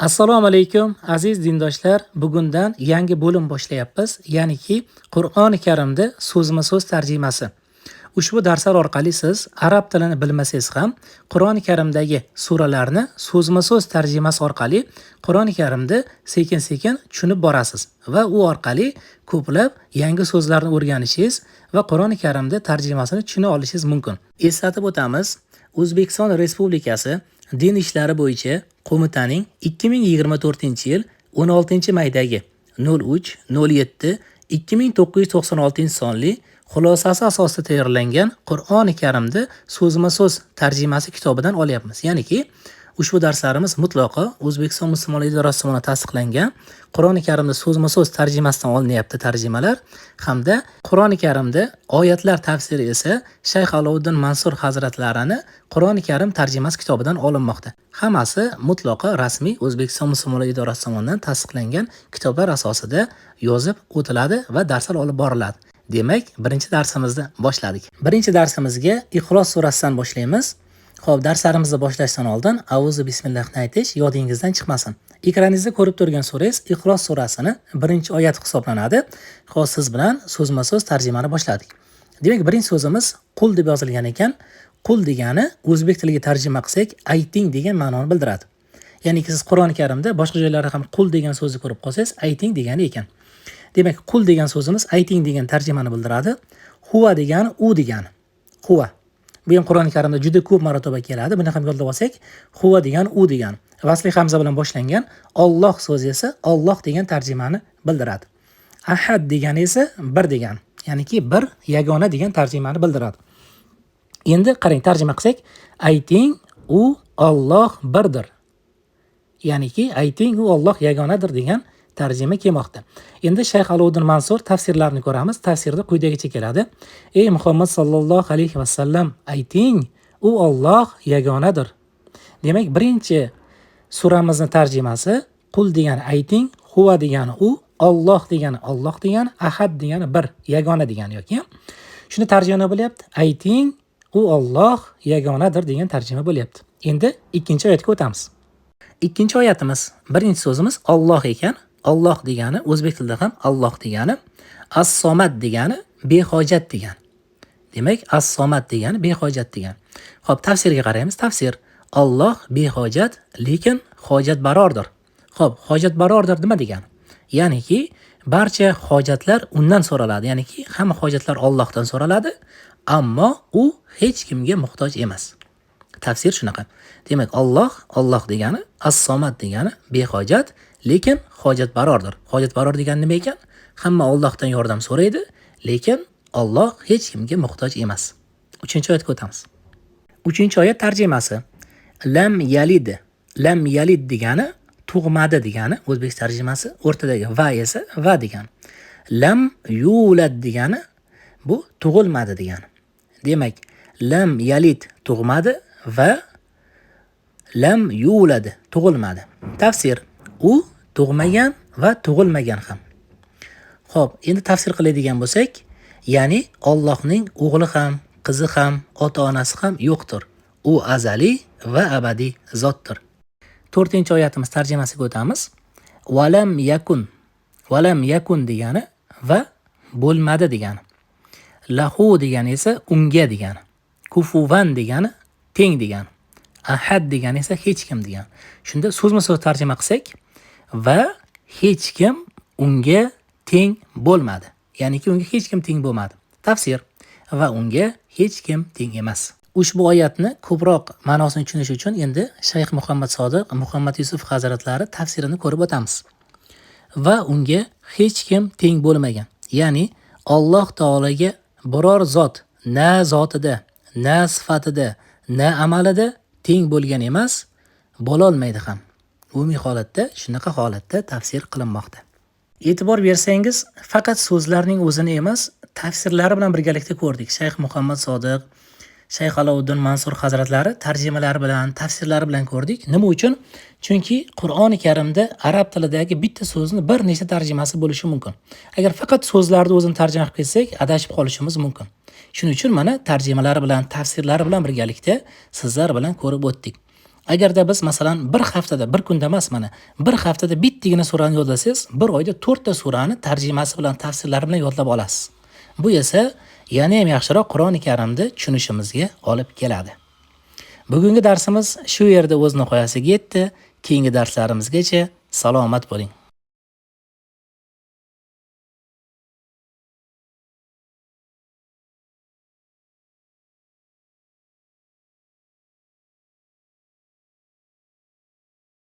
Assalomu alaykum aziz dindoshlar. Bugundan yangi bo'lim boshlayapmiz, ya'niki Qur'oni Karimda so'zma-so'z tarjimasi. Ushbu darslar orqali siz arab tilini bilmasangiz ham Qur'oni Karimdagi suralarni so'zma-so'z tarjimasi orqali Qur'oni Karimda sekin-sekin tushunib borasiz va u orqali ko'plab yangi so'zlarni o'rganishingiz va Qur'oni Karimda tarjimasini tushuna olishingiz mumkin. Eslatib o'tamiz, O'zbekiston Respublikasi Din ishlari bo'yicha qo'mitaning 2024-yil 16-maydagi 03-07-2996 sonli xulosasi asosida tayyorlangan Qur'oni Karimda so'zma-so'z tarjimasi kitobidan olyapmiz. Ya'niki ushbu darslarimiz mutlaqo O'zbekiston Musulmonlar idorasi tomonidan tasdiqlangan Qur'oni Karimda so'zma-so'z tarjimasidan olinyapti tarjimalar hamda Qur'oni Karimda oyatlar tafsiri esa Shayx Alovuddin Mansur hazratlarining Qur'oni Karim tarjimasi kitobidan olinmoqda. Hammasi mutlaqo rasmiy O'zbekiston Musulmonlar idorasi tomonidan tasdiqlangan kitoblar asosida yozib o'tiladi va darslar olib boriladi. Demak, birinchi darsimizni boshladik. Birinchi darsimizga Ixlos surasidan boshlaymiz. Xo'p, darslarimizni boshlashdan oldin auzu bismillahni aytish yodingizdan chiqmasin. Ekraningizda ko'rib turgan surangiz Ixlos surasini birinchi oyat hisoblanadi. Xo'p, siz bilan so'zma-so'z tarjimani boshladik. Demak, birinchi so'zimiz qul deb yozilgan ekan. Qul degani o'zbek tiliga tarjima qilsak, ayting degan ma'noni bildiradi. Ya'ni siz Qur'oni Karimda boshqa joylarda ham qul degan so'zni ko'rib qolsangiz, ayting degani ekan. Demak, qul degan so'zimiz ayting degan tarjimani bildiradi. Huva degani u degani. Huva. Bu ham Qur'oni Karimda juda ko'p marotaba keladi. Buni ham yodlab olsak, huva degan u degan. Vasli hamza bilan boshlangan Alloh so'zi esa Alloh degan tarjimani bildiradi. Ahad degani esa bir degan. Ya'niki bir yagona degan tarjimani bildiradi. Endi qarang, tarjima qilsak, ayting u Alloh birdir. Ya'niki ayting u Alloh yagonadir degan tarjima kelmoqda. Endi Shayx Alovuddin Mansur tafsirlarini ko'ramiz. Tafsirda quyidagicha keladi. Ey Muhammad sallallohu alayhi va sallam, ayting u Alloh yagonadir. Demak, birinchi suramizning tarjimasi qul degani ayting, huva degani u, Alloh degani Alloh degani, ahad degani bir, yagona degani yoki. Shuni tarjima bo'lyapti. Ayting u Alloh yagonadir degan tarjima bo'lyapti. Endi ikkinchi oyatga o'tamiz. Ikkinchi oyatimiz, birinchi so'zimiz Alloh ekan. Alloh degani o'zbek tilida ham Alloh degani, As-Somad degani behojat degani. Demak, As-Somad degani behojat degani. Xo'p, tafsirga qaraymiz. Tafsir: Alloh behojat, lekin hojatbarordir. Xo'p, hojatbarordir nima degani? Ya'niki barcha hojatlar undan so'raladi. Ya'niki hamma hojatlar Allohdan so'raladi, ammo u hech kimga muhtoj emas. Tafsir shunaqa. Demak, Alloh degani, As-Somad degani behojat, lekin hojatbarordir. Hojatbaror degani nima ekan? Hamma Allohdan yordam so'raydi, lekin Alloh hech kimga muhtoj emas. 3-oyatga o'tamiz. 3-oyat tarjimasi: Lam yalid. Lam yalid degani tug'madi degani, o'zbek tarjimasi. O'rtadagi va esa va degani. Lam yulad degani bu tug'ilmadi degani. Demak, lam yalid tug'madi va lam yulad tug'ilmadi. Tafsir: u tug'magan va tug'ilmagan ham. Xo'p, endi tafsir qiladigan bo'lsak, ya'ni Allohning o'g'li ham, qizi ham, ota-onasi ham yo'qdir. U azaliy va abadiy zotdir. 4-oyatimiz tarjimasiga o'tamiz. Valam yakun. Valam yakun degani va bo'lmadi degani. Lahu degani esa unga degani. Kufuvan degani teng degani. Ahad degani esa hech kim degani. Shunda so'zma-so'z tarjima qilsak, va hech kim unga teng bo'lmadi. Ya'niki unga hech kim teng bo'lmadi. Tafsir: va unga hech kim teng emas. Ushbu oyatni ko'proq ma'nosini tushunish uchun endi Shayx Muhammad Sodiq, Muhammad Yusuf hazratlari tafsirini ko'rib o'tamiz. Va unga hech kim teng bo'lmagan. Ya'ni Alloh taolaga biror zot na zotida, na sifatida, na amalida teng bo'lgan emas, bo'la olmaydi ham. Umumiy holatda shunaqa holatda tafsir qilinmoqda. E'tibor bersangiz, faqat so'zlarning o'zini emas, tafsirlari bilan birgalikda ko'rdik. Shayx Muhammad Sodiq, Shayx Alovuddin Mansur hazratlari tarjimalari bilan, tafsirlari bilan ko'rdik. Nima uchun? Chunki Qur'oni Karimda arab tilidagi bitta so'zni bir nechta tarjimasi bo'lishi mumkin. Agar faqat so'zlarni o'zini tarjima qilib ketsak, adashib qolishimiz mumkin. Shuning uchun mana tarjimalari bilan, tafsirlari bilan birgalikda sizlar bilan ko'rib o'tdik. Agarda biz masalan bir haftada, bir kunda emas mana, bir haftada bittagina surani yodlasangiz, bir oyda 4 ta surani tarjimasi bilan, tafsirlari bilan yodlab olasiz. Bu esa yana ham yaxshiroq Qur'oni Karimni tushunishimizga olib keladi. Bugungi darsimiz shu yerda o'z nihoyasiga yetdi. Keyingi darslarimizgacha salomat bo'ling.